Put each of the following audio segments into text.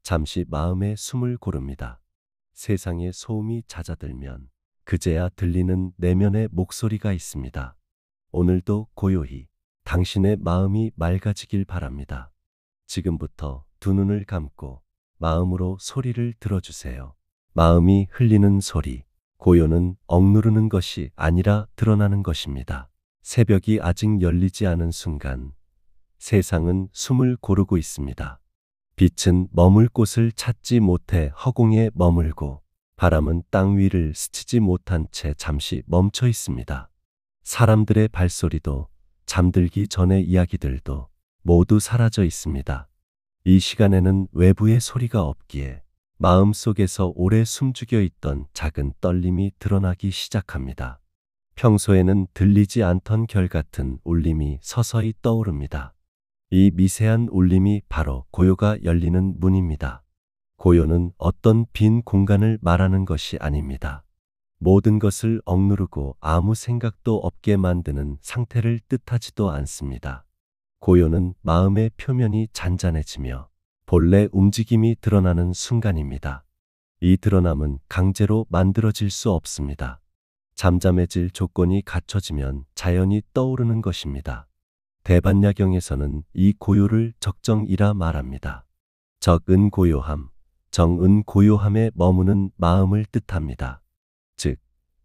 잠시 마음의 숨을 고릅니다. 세상의 소음이 잦아들면 그제야 들리는 내면의 목소리가 있습니다. 오늘도 고요히 당신의 마음이 맑아지길 바랍니다. 지금부터 두 눈을 감고 마음으로 소리를 들어주세요. 마음이 흘리는 소리. 고요는 억누르는 것이 아니라 드러나는 것입니다. 새벽이 아직 열리지 않은 순간 세상은 숨을 고르고 있습니다. 빛은 머물 곳을 찾지 못해 허공에 머물고 바람은 땅 위를 스치지 못한 채 잠시 멈춰 있습니다. 사람들의 발소리도 잠들기 전의 이야기들도 모두 사라져 있습니다. 이 시간에는 외부의 소리가 없기에 마음속에서 오래 숨죽여 있던 작은 떨림이 드러나기 시작합니다. 평소에는 들리지 않던 결 같은 울림이 서서히 떠오릅니다. 이 미세한 울림이 바로 고요가 열리는 문입니다. 고요는 어떤 빈 공간을 말하는 것이 아닙니다. 모든 것을 억누르고 아무 생각도 없게 만드는 상태를 뜻하지도 않습니다. 고요는 마음의 표면이 잔잔해지며 본래 움직임이 드러나는 순간입니다. 이 드러남은 강제로 만들어질 수 없습니다. 잠잠해질 조건이 갖춰지면 자연히 떠오르는 것입니다. 대반야경에서는 이 고요를 적정이라 말합니다. 적은 고요함, 정은 고요함에 머무는 마음을 뜻합니다. 즉,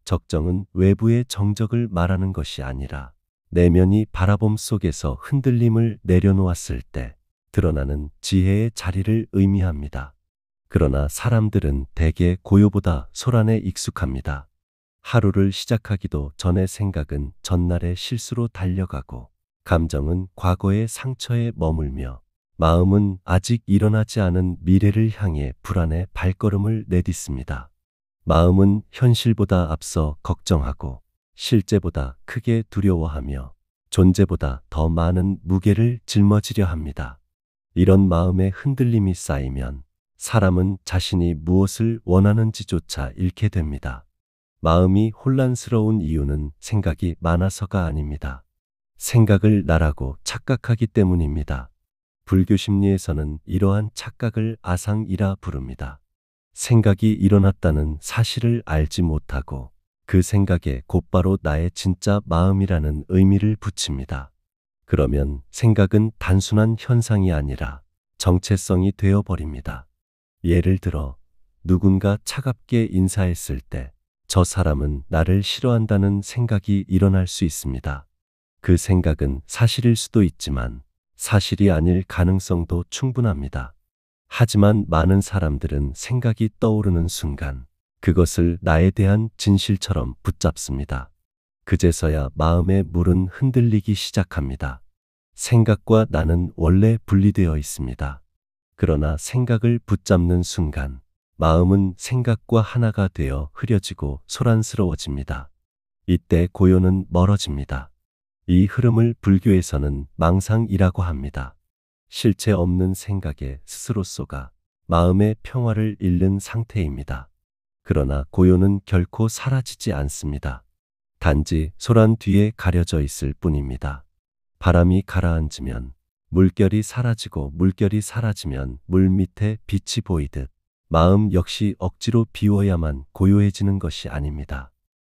적정은 외부의 정적을 말하는 것이 아니라 내면이 바라봄 속에서 흔들림을 내려놓았을 때 드러나는 지혜의 자리를 의미합니다. 그러나 사람들은 대개 고요보다 소란에 익숙합니다. 하루를 시작하기도 전에 생각은 전날의 실수로 달려가고 감정은 과거의 상처에 머물며 마음은 아직 일어나지 않은 미래를 향해 불안의 발걸음을 내딛습니다. 마음은 현실보다 앞서 걱정하고 실제보다 크게 두려워하며 존재보다 더 많은 무게를 짊어지려 합니다. 이런 마음의 흔들림이 쌓이면 사람은 자신이 무엇을 원하는지조차 잃게 됩니다. 마음이 혼란스러운 이유는 생각이 많아서가 아닙니다. 생각을 나라고 착각하기 때문입니다. 불교 심리에서는 이러한 착각을 아상이라 부릅니다. 생각이 일어났다는 사실을 알지 못하고 그 생각에 곧바로 나의 진짜 마음이라는 의미를 붙입니다. 그러면 생각은 단순한 현상이 아니라 정체성이 되어버립니다. 예를 들어 누군가 차갑게 인사했을 때 저 사람은 나를 싫어한다는 생각이 일어날 수 있습니다. 그 생각은 사실일 수도 있지만 사실이 아닐 가능성도 충분합니다. 하지만 많은 사람들은 생각이 떠오르는 순간 그것을 나에 대한 진실처럼 붙잡습니다. 그제서야 마음의 물은 흔들리기 시작합니다. 생각과 나는 원래 분리되어 있습니다. 그러나 생각을 붙잡는 순간 마음은 생각과 하나가 되어 흐려지고 소란스러워집니다. 이때 고요는 멀어집니다. 이 흐름을 불교에서는 망상이라고 합니다. 실체 없는 생각에 스스로 쏘가 마음의 평화를 잃는 상태입니다. 그러나 고요는 결코 사라지지 않습니다. 단지 소란 뒤에 가려져 있을 뿐입니다. 바람이 가라앉으면 물결이 사라지고 물결이 사라지면 물 밑에 빛이 보이듯 마음 역시 억지로 비워야만 고요해지는 것이 아닙니다.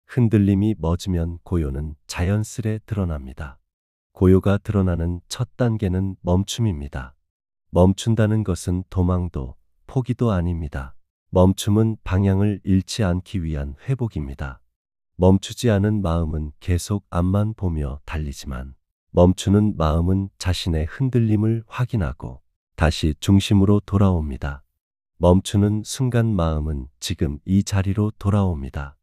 흔들림이 멎으면 고요는 자연스레 드러납니다. 고요가 드러나는 첫 단계는 멈춤입니다. 멈춘다는 것은 도망도 포기도 아닙니다. 멈춤은 방향을 잃지 않기 위한 회복입니다. 멈추지 않은 마음은 계속 앞만 보며 달리지만 멈추는 마음은 자신의 흔들림을 확인하고 다시 중심으로 돌아옵니다. 멈추는 순간 마음은 지금 이 자리로 돌아옵니다.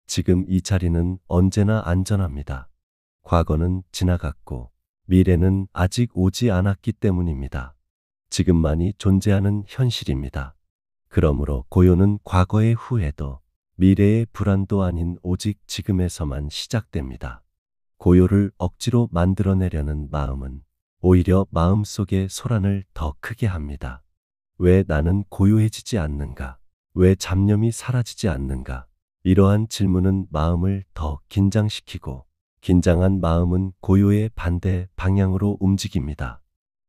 지금 이 자리는 언제나 안전합니다. 과거는 지나갔고 미래는 아직 오지 않았기 때문입니다. 지금만이 존재하는 현실입니다. 그러므로 고요는 과거의 후회도 미래의 불안도 아닌 오직 지금에서만 시작됩니다. 고요를 억지로 만들어내려는 마음은 오히려 마음속의 소란을 더 크게 합니다. 왜 나는 고요해지지 않는가? 왜 잡념이 사라지지 않는가? 이러한 질문은 마음을 더 긴장시키고 긴장한 마음은 고요의 반대 방향으로 움직입니다.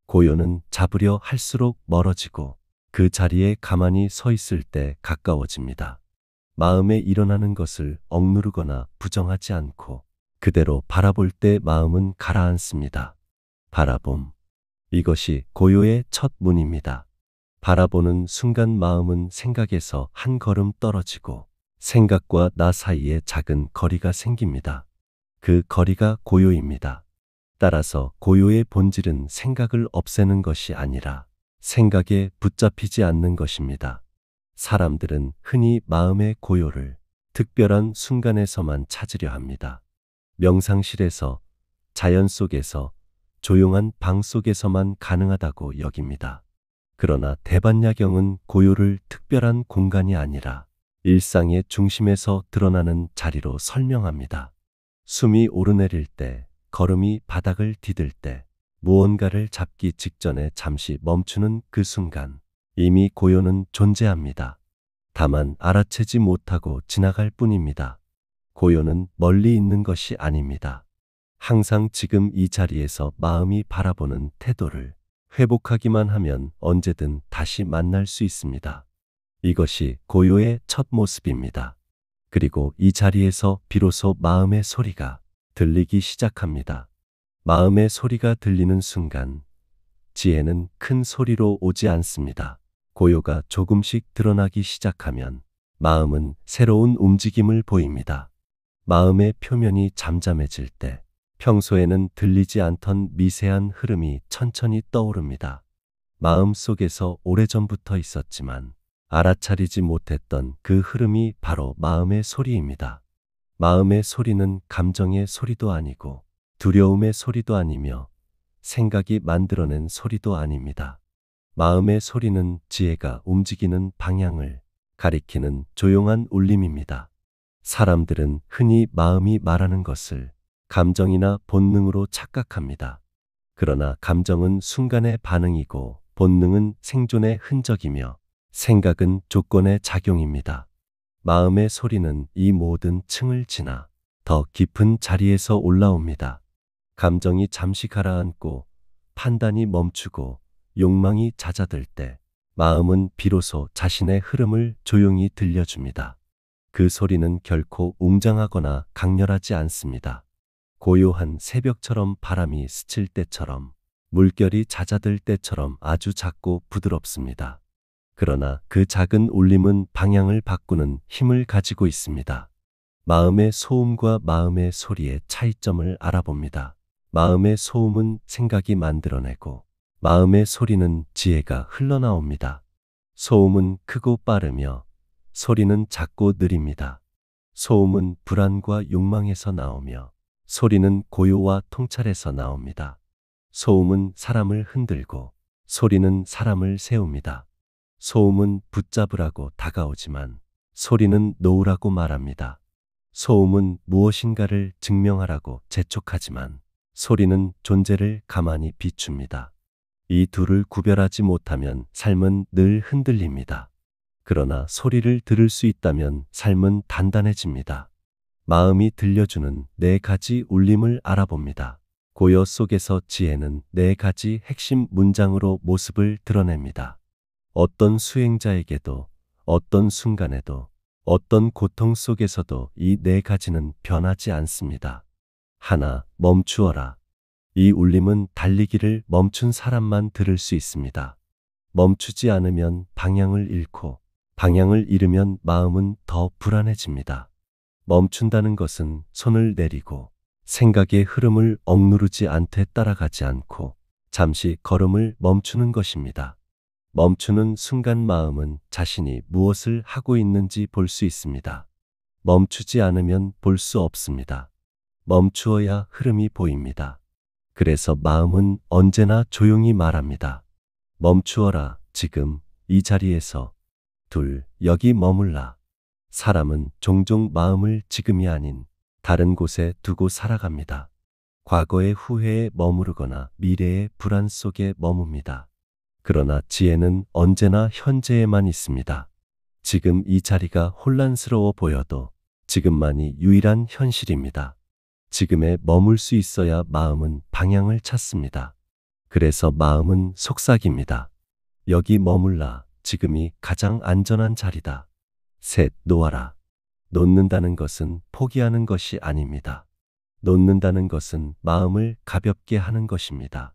고요는 잡으려 할수록 멀어지고 그 자리에 가만히 서 있을 때 가까워집니다. 마음에 일어나는 것을 억누르거나 부정하지 않고 그대로 바라볼 때 마음은 가라앉습니다. 바라봄. 이것이 고요의 첫 문입니다. 바라보는 순간 마음은 생각에서 한 걸음 떨어지고 생각과 나 사이에 작은 거리가 생깁니다. 그 거리가 고요입니다. 따라서 고요의 본질은 생각을 없애는 것이 아니라 생각에 붙잡히지 않는 것입니다. 사람들은 흔히 마음의 고요를 특별한 순간에서만 찾으려 합니다. 명상실에서, 자연 속에서, 조용한 방 속에서만 가능하다고 여깁니다. 그러나 대반야경은 고요를 특별한 공간이 아니라 일상의 중심에서 드러나는 자리로 설명합니다. 숨이 오르내릴 때, 걸음이 바닥을 디딜 때, 무언가를 잡기 직전에 잠시 멈추는 그 순간, 이미 고요는 존재합니다. 다만 알아채지 못하고 지나갈 뿐입니다. 고요는 멀리 있는 것이 아닙니다. 항상 지금 이 자리에서 마음이 바라보는 태도를 회복하기만 하면 언제든 다시 만날 수 있습니다. 이것이 고요의 첫 모습입니다. 그리고 이 자리에서 비로소 마음의 소리가 들리기 시작합니다. 마음의 소리가 들리는 순간 지혜는 큰 소리로 오지 않습니다. 고요가 조금씩 드러나기 시작하면 마음은 새로운 움직임을 보입니다. 마음의 표면이 잠잠해질 때 평소에는 들리지 않던 미세한 흐름이 천천히 떠오릅니다. 마음 속에서 오래전부터 있었지만 알아차리지 못했던 그 흐름이 바로 마음의 소리입니다. 마음의 소리는 감정의 소리도 아니고 두려움의 소리도 아니며 생각이 만들어낸 소리도 아닙니다. 마음의 소리는 지혜가 움직이는 방향을 가리키는 조용한 울림입니다. 사람들은 흔히 마음이 말하는 것을 감정이나 본능으로 착각합니다. 그러나 감정은 순간의 반응이고 본능은 생존의 흔적이며 생각은 조건의 작용입니다. 마음의 소리는 이 모든 층을 지나 더 깊은 자리에서 올라옵니다. 감정이 잠시 가라앉고 판단이 멈추고 욕망이 잦아들 때 마음은 비로소 자신의 흐름을 조용히 들려줍니다. 그 소리는 결코 웅장하거나 강렬하지 않습니다. 고요한 새벽처럼 바람이 스칠 때처럼 물결이 잦아들 때처럼 아주 작고 부드럽습니다. 그러나 그 작은 울림은 방향을 바꾸는 힘을 가지고 있습니다. 마음의 소음과 마음의 소리의 차이점을 알아봅니다. 마음의 소음은 생각이 만들어내고 마음의 소리는 지혜가 흘러나옵니다. 소음은 크고 빠르며 소리는 작고 느립니다. 소음은 불안과 욕망에서 나오며 소리는 고요와 통찰에서 나옵니다. 소음은 사람을 흔들고 소리는 사람을 세웁니다. 소음은 붙잡으라고 다가오지만 소리는 놓으라고 말합니다. 소음은 무엇인가를 증명하라고 재촉하지만 소리는 존재를 가만히 비춥니다. 이 둘을 구별하지 못하면 삶은 늘 흔들립니다. 그러나 소리를 들을 수 있다면 삶은 단단해집니다. 마음이 들려주는 네 가지 울림을 알아봅니다. 고요 속에서 지혜는 네 가지 핵심 문장으로 모습을 드러냅니다. 어떤 수행자에게도, 어떤 순간에도, 어떤 고통 속에서도 이 네 가지는 변하지 않습니다. 하나, 멈추어라. 이 울림은 달리기를 멈춘 사람만 들을 수 있습니다. 멈추지 않으면 방향을 잃고, 방향을 잃으면 마음은 더 불안해집니다. 멈춘다는 것은 손을 내리고 생각의 흐름을 억누르지 않되 따라가지 않고 잠시 걸음을 멈추는 것입니다. 멈추는 순간 마음은 자신이 무엇을 하고 있는지 볼 수 있습니다. 멈추지 않으면 볼 수 없습니다. 멈추어야 흐름이 보입니다. 그래서 마음은 언제나 조용히 말합니다. 멈추어라, 지금, 이 자리에서. 둘, 여기 머물라. 사람은 종종 마음을 지금이 아닌 다른 곳에 두고 살아갑니다. 과거의 후회에 머무르거나 미래의 불안 속에 머뭅니다. 그러나 지혜는 언제나 현재에만 있습니다. 지금 이 자리가 혼란스러워 보여도 지금만이 유일한 현실입니다. 지금에 머물 수 있어야 마음은 방향을 찾습니다. 그래서 마음은 속삭입니다. 여기 머물라, 지금이 가장 안전한 자리다. 셋, 놓아라. 놓는다는 것은 포기하는 것이 아닙니다. 놓는다는 것은 마음을 가볍게 하는 것입니다.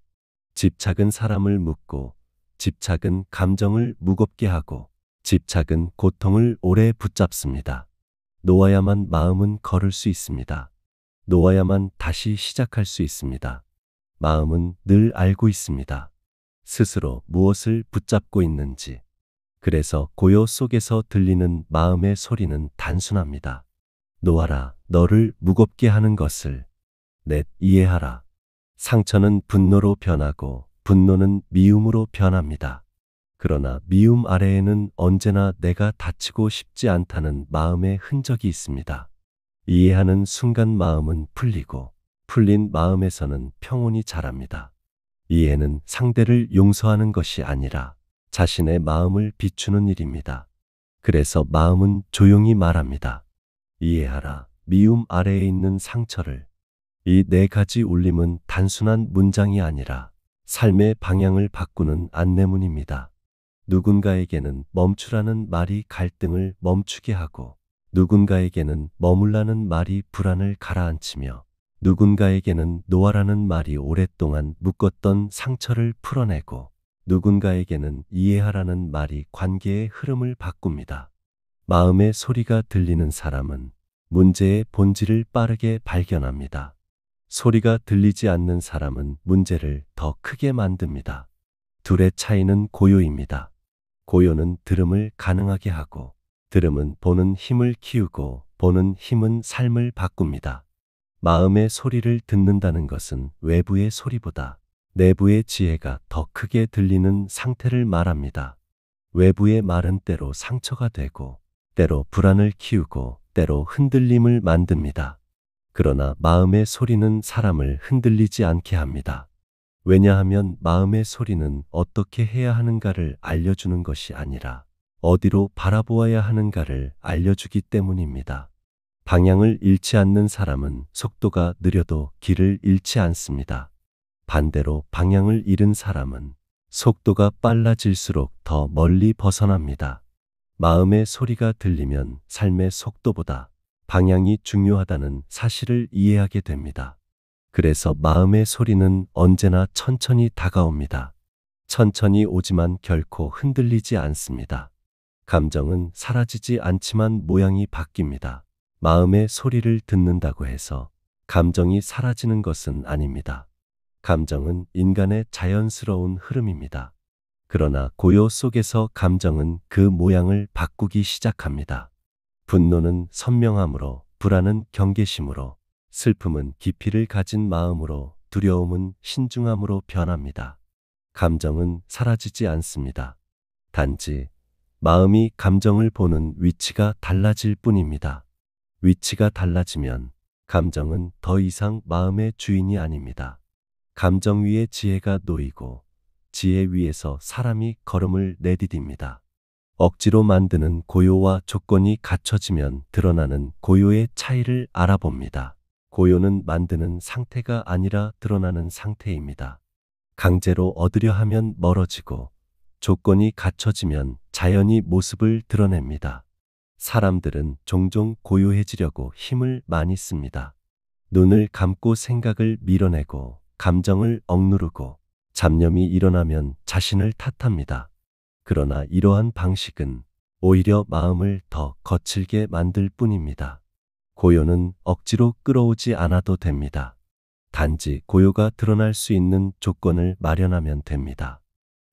집착은 사람을 묶고, 집착은 감정을 무겁게 하고, 집착은 고통을 오래 붙잡습니다. 놓아야만 마음은 걸을 수 있습니다. 놓아야만 다시 시작할 수 있습니다. 마음은 늘 알고 있습니다. 스스로 무엇을 붙잡고 있는지. 그래서 고요 속에서 들리는 마음의 소리는 단순합니다. 놓아라, 너를 무겁게 하는 것을. 넷, 이해하라. 상처는 분노로 변하고 분노는 미움으로 변합니다. 그러나 미움 아래에는 언제나 내가 다치고 싶지 않다는 마음의 흔적이 있습니다. 이해하는 순간 마음은 풀리고 풀린 마음에서는 평온이 자랍니다. 이해는 상대를 용서하는 것이 아니라 자신의 마음을 비추는 일입니다. 그래서 마음은 조용히 말합니다. 이해하라, 미움 아래에 있는 상처를. 이 네 가지 울림은 단순한 문장이 아니라 삶의 방향을 바꾸는 안내문입니다. 누군가에게는 멈추라는 말이 갈등을 멈추게 하고, 누군가에게는 머물라는 말이 불안을 가라앉히며, 누군가에게는 놓아라는 말이 오랫동안 묶었던 상처를 풀어내고, 누군가에게는 이해하라는 말이 관계의 흐름을 바꿉니다. 마음의 소리가 들리는 사람은 문제의 본질을 빠르게 발견합니다. 소리가 들리지 않는 사람은 문제를 더 크게 만듭니다. 둘의 차이는 고요입니다. 고요는 들음을 가능하게 하고, 들음은 보는 힘을 키우고, 보는 힘은 삶을 바꿉니다. 마음의 소리를 듣는다는 것은 외부의 소리보다 내부의 지혜가 더 크게 들리는 상태를 말합니다. 외부의 말은 때로 상처가 되고, 때로 불안을 키우고, 때로 흔들림을 만듭니다. 그러나 마음의 소리는 사람을 흔들리지 않게 합니다. 왜냐하면 마음의 소리는 어떻게 해야 하는가를 알려주는 것이 아니라 어디로 바라보아야 하는가를 알려주기 때문입니다. 방향을 잃지 않는 사람은 속도가 느려도 길을 잃지 않습니다. 반대로 방향을 잃은 사람은 속도가 빨라질수록 더 멀리 벗어납니다. 마음의 소리가 들리면 삶의 속도보다 방향이 중요하다는 사실을 이해하게 됩니다. 그래서 마음의 소리는 언제나 천천히 다가옵니다. 천천히 오지만 결코 흔들리지 않습니다. 감정은 사라지지 않지만 모양이 바뀝니다. 마음의 소리를 듣는다고 해서 감정이 사라지는 것은 아닙니다. 감정은 인간의 자연스러운 흐름입니다. 그러나 고요 속에서 감정은 그 모양을 바꾸기 시작합니다. 분노는 선명함으로, 불안은 경계심으로, 슬픔은 깊이를 가진 마음으로, 두려움은 신중함으로 변합니다. 감정은 사라지지 않습니다. 단지 마음이 감정을 보는 위치가 달라질 뿐입니다. 위치가 달라지면 감정은 더 이상 마음의 주인이 아닙니다. 감정 위에 지혜가 놓이고 지혜 위에서 사람이 걸음을 내디딥니다. 억지로 만드는 고요와 조건이 갖춰지면 드러나는 고요의 차이를 알아봅니다. 고요는 만드는 상태가 아니라 드러나는 상태입니다. 강제로 얻으려 하면 멀어지고, 조건이 갖춰지면 자연히 모습을 드러냅니다. 사람들은 종종 고요해지려고 힘을 많이 씁니다. 눈을 감고 생각을 밀어내고, 감정을 억누르고, 잡념이 일어나면 자신을 탓합니다. 그러나 이러한 방식은 오히려 마음을 더 거칠게 만들 뿐입니다. 고요는 억지로 끌어오지 않아도 됩니다. 단지 고요가 드러날 수 있는 조건을 마련하면 됩니다.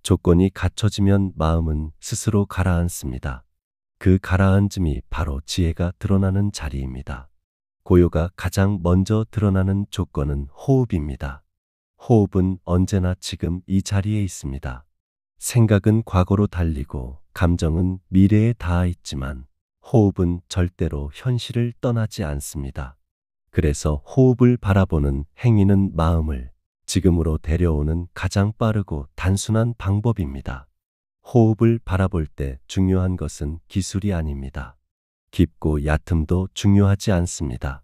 조건이 갖춰지면 마음은 스스로 가라앉습니다. 그 가라앉음이 바로 지혜가 드러나는 자리입니다. 고요가 가장 먼저 드러나는 조건은 호흡입니다. 호흡은 언제나 지금 이 자리에 있습니다. 생각은 과거로 달리고 감정은 미래에 닿아 있지만 호흡은 절대로 현실을 떠나지 않습니다. 그래서 호흡을 바라보는 행위는 마음을 지금으로 데려오는 가장 빠르고 단순한 방법입니다. 호흡을 바라볼 때 중요한 것은 기술이 아닙니다. 깊고 얕음도 중요하지 않습니다.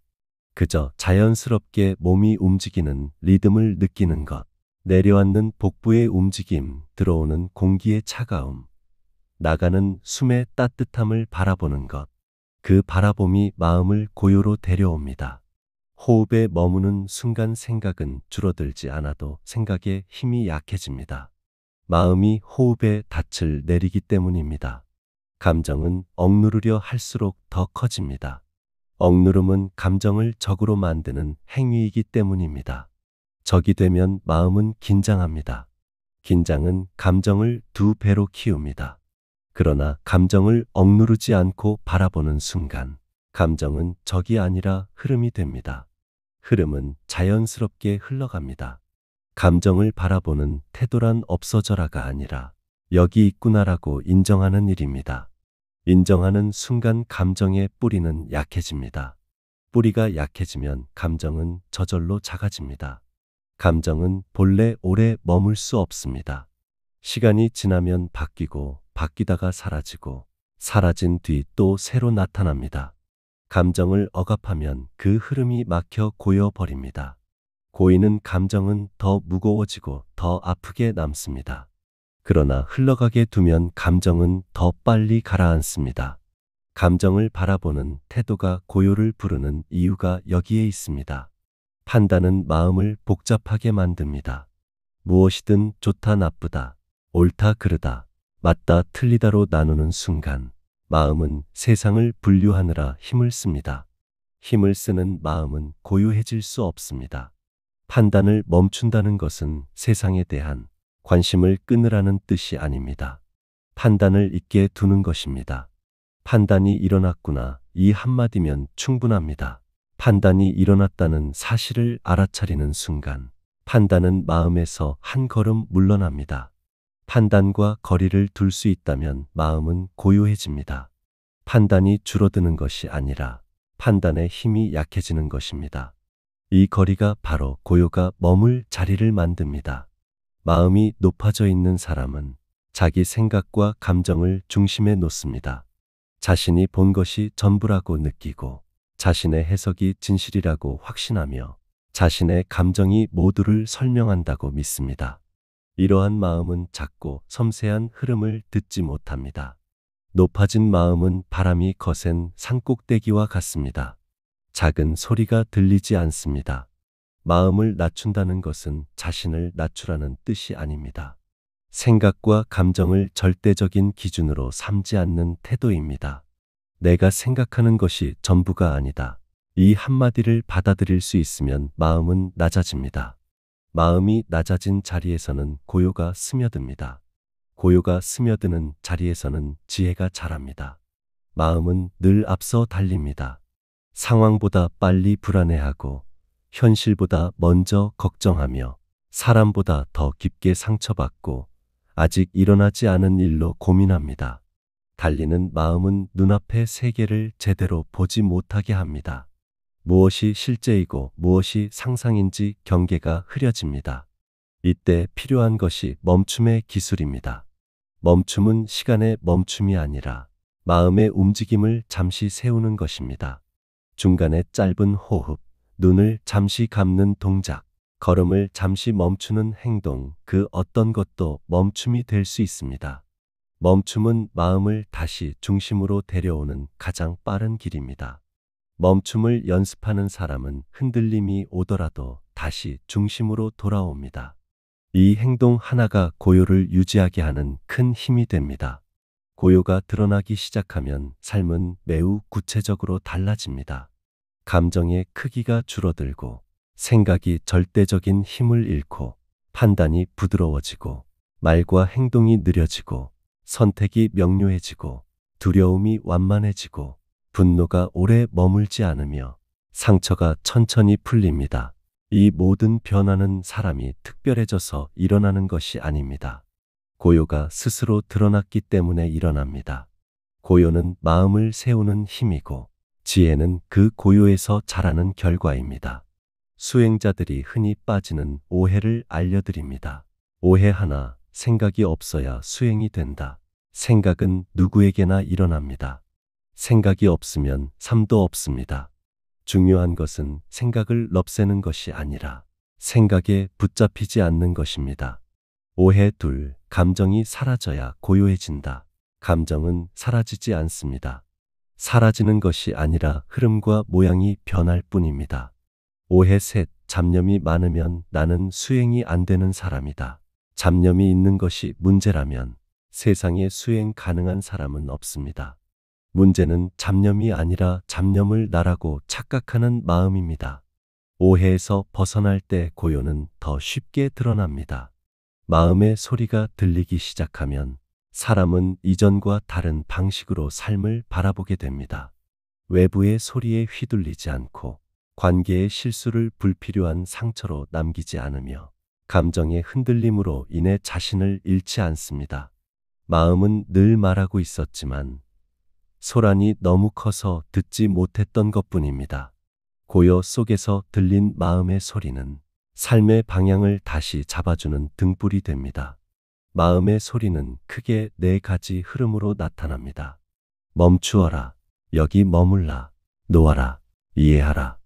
그저 자연스럽게 몸이 움직이는 리듬을 느끼는 것, 내려앉는 복부의 움직임, 들어오는 공기의 차가움, 나가는 숨의 따뜻함을 바라보는 것. 그 바라봄이 마음을 고요로 데려옵니다. 호흡에 머무는 순간 생각은 줄어들지 않아도 생각의 힘이 약해집니다. 마음이 호흡에 닻을 내리기 때문입니다. 감정은 억누르려 할수록 더 커집니다. 억누름은 감정을 적으로 만드는 행위이기 때문입니다. 적이 되면 마음은 긴장합니다. 긴장은 감정을 두 배로 키웁니다. 그러나 감정을 억누르지 않고 바라보는 순간, 감정은 적이 아니라 흐름이 됩니다. 흐름은 자연스럽게 흘러갑니다. 감정을 바라보는 태도란 없어져라가 아니라 여기 있구나라고 인정하는 일입니다. 인정하는 순간 감정의 뿌리는 약해집니다. 뿌리가 약해지면 감정은 저절로 작아집니다. 감정은 본래 오래 머물 수 없습니다. 시간이 지나면 바뀌고 바뀌다가 사라지고 사라진 뒤 또 새로 나타납니다. 감정을 억압하면 그 흐름이 막혀 고여버립니다. 고이는 감정은 더 무거워지고 더 아프게 남습니다. 그러나 흘러가게 두면 감정은 더 빨리 가라앉습니다. 감정을 바라보는 태도가 고요를 부르는 이유가 여기에 있습니다. 판단은 마음을 복잡하게 만듭니다. 무엇이든 좋다 나쁘다, 옳다 그르다, 맞다 틀리다로 나누는 순간 마음은 세상을 분류하느라 힘을 씁니다. 힘을 쓰는 마음은 고요해질 수 없습니다. 판단을 멈춘다는 것은 세상에 대한 관심을 끊으라는 뜻이 아닙니다. 판단을 있게 두는 것입니다. 판단이 일어났구나, 이 한마디면 충분합니다. 판단이 일어났다는 사실을 알아차리는 순간 판단은 마음에서 한 걸음 물러납니다. 판단과 거리를 둘 수 있다면 마음은 고요해집니다. 판단이 줄어드는 것이 아니라 판단의 힘이 약해지는 것입니다. 이 거리가 바로 고요가 머물 자리를 만듭니다. 마음이 높아져 있는 사람은 자기 생각과 감정을 중심에 놓습니다. 자신이 본 것이 전부라고 느끼고 자신의 해석이 진실이라고 확신하며 자신의 감정이 모두를 설명한다고 믿습니다. 이러한 마음은 작고 섬세한 흐름을 듣지 못합니다. 높아진 마음은 바람이 거센 산꼭대기와 같습니다. 작은 소리가 들리지 않습니다. 마음을 낮춘다는 것은 자신을 낮추라는 뜻이 아닙니다. 생각과 감정을 절대적인 기준으로 삼지 않는 태도입니다. 내가 생각하는 것이 전부가 아니다. 이 한마디를 받아들일 수 있으면 마음은 낮아집니다. 마음이 낮아진 자리에서는 고요가 스며듭니다. 고요가 스며드는 자리에서는 지혜가 자랍니다. 마음은 늘 앞서 달립니다. 상황보다 빨리 불안해하고 현실보다 먼저 걱정하며 사람보다 더 깊게 상처받고 아직 일어나지 않은 일로 고민합니다. 달리는 마음은 눈앞의 세계를 제대로 보지 못하게 합니다. 무엇이 실제이고 무엇이 상상인지 경계가 흐려집니다. 이때 필요한 것이 멈춤의 기술입니다. 멈춤은 시간의 멈춤이 아니라 마음의 움직임을 잠시 세우는 것입니다. 중간에 짧은 호흡, 눈을 잠시 감는 동작, 걸음을 잠시 멈추는 행동, 그 어떤 것도 멈춤이 될 수 있습니다. 멈춤은 마음을 다시 중심으로 데려오는 가장 빠른 길입니다. 멈춤을 연습하는 사람은 흔들림이 오더라도 다시 중심으로 돌아옵니다. 이 행동 하나가 고요를 유지하게 하는 큰 힘이 됩니다. 고요가 드러나기 시작하면 삶은 매우 구체적으로 달라집니다. 감정의 크기가 줄어들고 생각이 절대적인 힘을 잃고 판단이 부드러워지고 말과 행동이 느려지고 선택이 명료해지고 두려움이 완만해지고 분노가 오래 머물지 않으며 상처가 천천히 풀립니다. 이 모든 변화는 사람이 특별해져서 일어나는 것이 아닙니다. 고요가 스스로 드러났기 때문에 일어납니다. 고요는 마음을 세우는 힘이고 지혜는 그 고요에서 자라는 결과입니다. 수행자들이 흔히 빠지는 오해를 알려드립니다. 오해 하나, 생각이 없어야 수행이 된다. 생각은 누구에게나 일어납니다. 생각이 없으면 삶도 없습니다. 중요한 것은 생각을 없애는 것이 아니라 생각에 붙잡히지 않는 것입니다. 오해 둘, 감정이 사라져야 고요해진다. 감정은 사라지지 않습니다. 사라지는 것이 아니라 흐름과 모양이 변할 뿐입니다. 오해 셋, 잡념이 많으면 나는 수행이 안 되는 사람이다. 잡념이 있는 것이 문제라면 세상에 수행 가능한 사람은 없습니다. 문제는 잡념이 아니라 잡념을 나라고 착각하는 마음입니다. 오해에서 벗어날 때 고요는 더 쉽게 드러납니다. 마음의 소리가 들리기 시작하면 사람은 이전과 다른 방식으로 삶을 바라보게 됩니다. 외부의 소리에 휘둘리지 않고 관계의 실수를 불필요한 상처로 남기지 않으며 감정의 흔들림으로 인해 자신을 잃지 않습니다. 마음은 늘 말하고 있었지만 소란이 너무 커서 듣지 못했던 것뿐입니다. 고요 속에서 들린 마음의 소리는 삶의 방향을 다시 잡아주는 등불이 됩니다. 마음의 소리는 크게 네 가지 흐름으로 나타납니다. 멈추어라, 여기 머물라, 놓아라, 이해하라.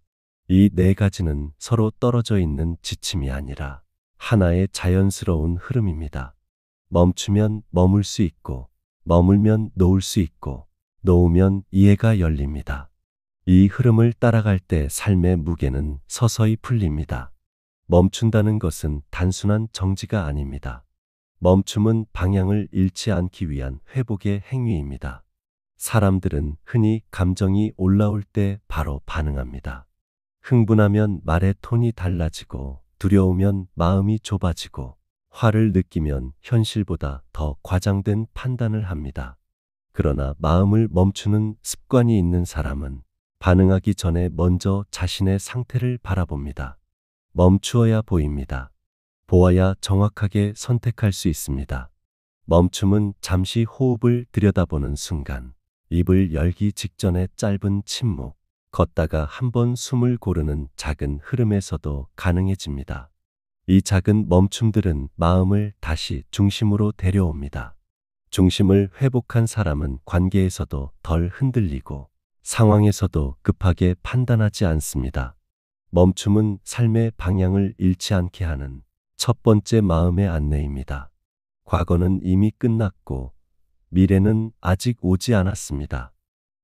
이 네 가지는 서로 떨어져 있는 지침이 아니라 하나의 자연스러운 흐름입니다. 멈추면 머물 수 있고, 머물면 놓을 수 있고, 놓으면 이해가 열립니다. 이 흐름을 따라갈 때 삶의 무게는 서서히 풀립니다. 멈춘다는 것은 단순한 정지가 아닙니다. 멈춤은 방향을 잃지 않기 위한 회복의 행위입니다. 사람들은 흔히 감정이 올라올 때 바로 반응합니다. 흥분하면 말의 톤이 달라지고, 두려우면 마음이 좁아지고, 화를 느끼면 현실보다 더 과장된 판단을 합니다. 그러나 마음을 멈추는 습관이 있는 사람은 반응하기 전에 먼저 자신의 상태를 바라봅니다. 멈추어야 보입니다. 보아야 정확하게 선택할 수 있습니다. 멈춤은 잠시 호흡을 들여다보는 순간, 입을 열기 직전의 짧은 침묵, 걷다가 한번 숨을 고르는 작은 흐름에서도 가능해집니다. 이 작은 멈춤들은 마음을 다시 중심으로 데려옵니다. 중심을 회복한 사람은 관계에서도 덜 흔들리고 상황에서도 급하게 판단하지 않습니다. 멈춤은 삶의 방향을 잃지 않게 하는 첫 번째 마음의 안내입니다. 과거는 이미 끝났고 미래는 아직 오지 않았습니다.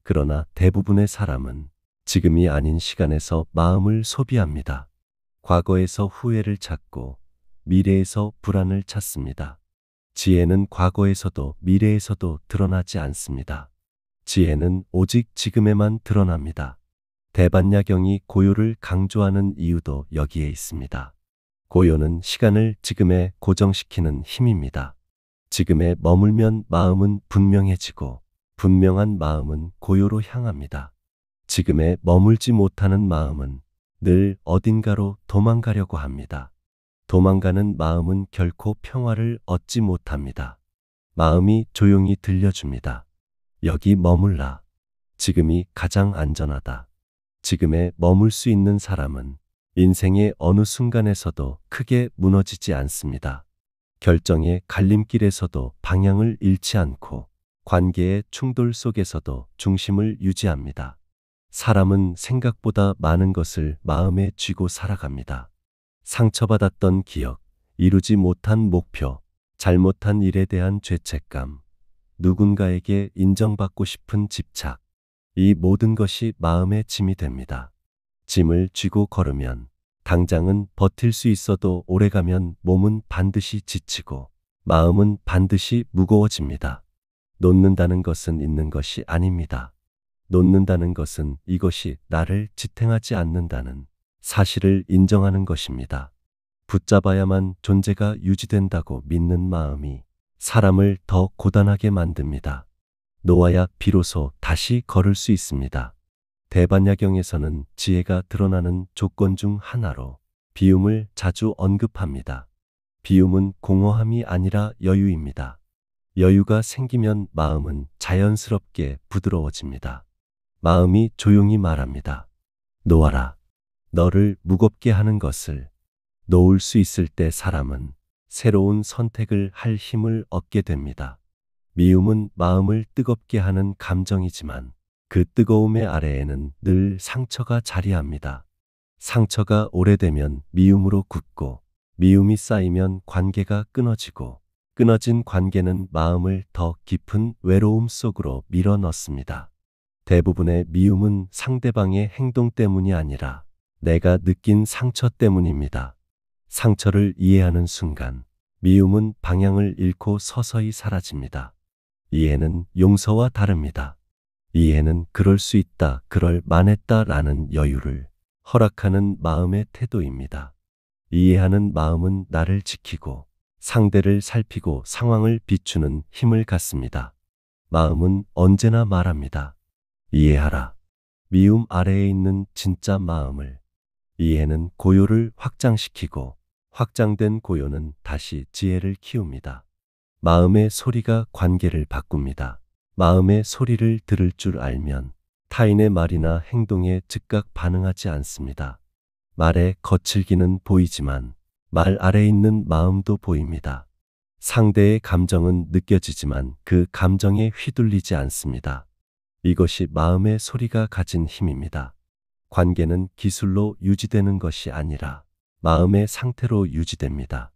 그러나 대부분의 사람은 지금이 아닌 시간에서 마음을 소비합니다. 과거에서 후회를 찾고 미래에서 불안을 찾습니다. 지혜는 과거에서도 미래에서도 드러나지 않습니다. 지혜는 오직 지금에만 드러납니다. 대반야경이 고요를 강조하는 이유도 여기에 있습니다. 고요는 시간을 지금에 고정시키는 힘입니다. 지금에 머물면 마음은 분명해지고 분명한 마음은 고요로 향합니다. 지금에 머물지 못하는 마음은 늘 어딘가로 도망가려고 합니다. 도망가는 마음은 결코 평화를 얻지 못합니다. 마음이 조용히 들려줍니다. 여기 머물라. 지금이 가장 안전하다. 지금에 머물 수 있는 사람은 인생의 어느 순간에서도 크게 무너지지 않습니다. 결정의 갈림길에서도 방향을 잃지 않고 관계의 충돌 속에서도 중심을 유지합니다. 사람은 생각보다 많은 것을 마음에 쥐고 살아갑니다. 상처받았던 기억, 이루지 못한 목표, 잘못한 일에 대한 죄책감, 누군가에게 인정받고 싶은 집착, 이 모든 것이 마음의 짐이 됩니다. 짐을 쥐고 걸으면 당장은 버틸 수 있어도 오래가면 몸은 반드시 지치고 마음은 반드시 무거워집니다. 놓는다는 것은 있는 것이 아닙니다. 놓는다는 것은 이것이 나를 지탱하지 않는다는 사실을 인정하는 것입니다. 붙잡아야만 존재가 유지된다고 믿는 마음이 사람을 더 고단하게 만듭니다. 놓아야 비로소 다시 걸을 수 있습니다. 대반야경에서는 지혜가 드러나는 조건 중 하나로 비움을 자주 언급합니다. 비움은 공허함이 아니라 여유입니다. 여유가 생기면 마음은 자연스럽게 부드러워집니다. 마음이 조용히 말합니다. 놓아라. 너를 무겁게 하는 것을. 놓을 수 있을 때 사람은 새로운 선택을 할 힘을 얻게 됩니다. 미움은 마음을 뜨겁게 하는 감정이지만 그 뜨거움의 아래에는 늘 상처가 자리합니다. 상처가 오래되면 미움으로 굳고 미움이 쌓이면 관계가 끊어지고 끊어진 관계는 마음을 더 깊은 외로움 속으로 밀어 넣습니다. 대부분의 미움은 상대방의 행동 때문이 아니라 내가 느낀 상처 때문입니다. 상처를 이해하는 순간 미움은 방향을 잃고 서서히 사라집니다. 이해는 용서와 다릅니다. 이해는 그럴 수 있다, 그럴 만했다라는 여유를 허락하는 마음의 태도입니다. 이해하는 마음은 나를 지키고 상대를 살피고 상황을 비추는 힘을 갖습니다. 마음은 언제나 말합니다. 이해하라. 미움 아래에 있는 진짜 마음을. 이해는 고요를 확장시키고 확장된 고요는 다시 지혜를 키웁니다. 마음의 소리가 관계를 바꿉니다. 마음의 소리를 들을 줄 알면 타인의 말이나 행동에 즉각 반응하지 않습니다. 말의 거칠기는 보이지만 말 아래 있는 마음도 보입니다. 상대의 감정은 느껴지지만 그 감정에 휘둘리지 않습니다. 이것이 마음의 소리가 가진 힘입니다. 관계는 기술로 유지되는 것이 아니라 마음의 상태로 유지됩니다.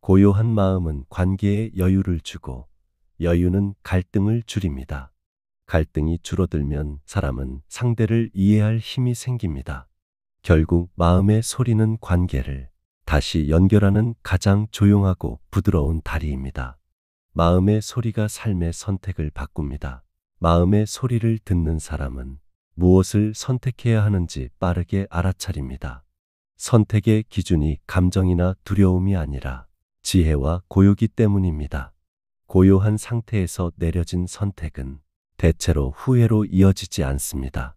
고요한 마음은 관계에 여유를 주고 여유는 갈등을 줄입니다. 갈등이 줄어들면 사람은 상대를 이해할 힘이 생깁니다. 결국 마음의 소리는 관계를 다시 연결하는 가장 조용하고 부드러운 다리입니다. 마음의 소리가 삶의 선택을 바꿉니다. 마음의 소리를 듣는 사람은 무엇을 선택해야 하는지 빠르게 알아차립니다. 선택의 기준이 감정이나 두려움이 아니라 지혜와 고요기 때문입니다. 고요한 상태에서 내려진 선택은 대체로 후회로 이어지지 않습니다.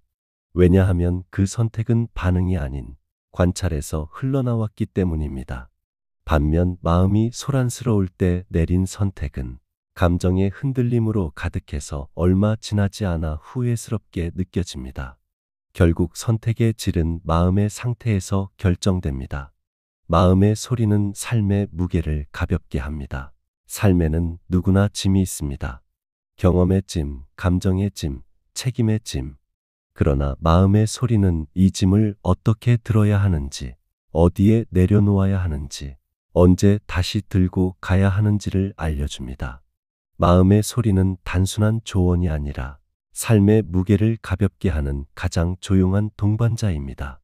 왜냐하면 그 선택은 반응이 아닌 관찰에서 흘러나왔기 때문입니다. 반면 마음이 소란스러울 때 내린 선택은 감정의 흔들림으로 가득해서 얼마 지나지 않아 후회스럽게 느껴집니다. 결국 선택의 질은 마음의 상태에서 결정됩니다. 마음의 소리는 삶의 무게를 가볍게 합니다. 삶에는 누구나 짐이 있습니다. 경험의 짐, 감정의 짐, 책임의 짐. 그러나 마음의 소리는 이 짐을 어떻게 들어야 하는지, 어디에 내려놓아야 하는지, 언제 다시 들고 가야 하는지를 알려줍니다. 마음의 소리는 단순한 조언이 아니라 삶의 무게를 가볍게 하는 가장 조용한 동반자입니다.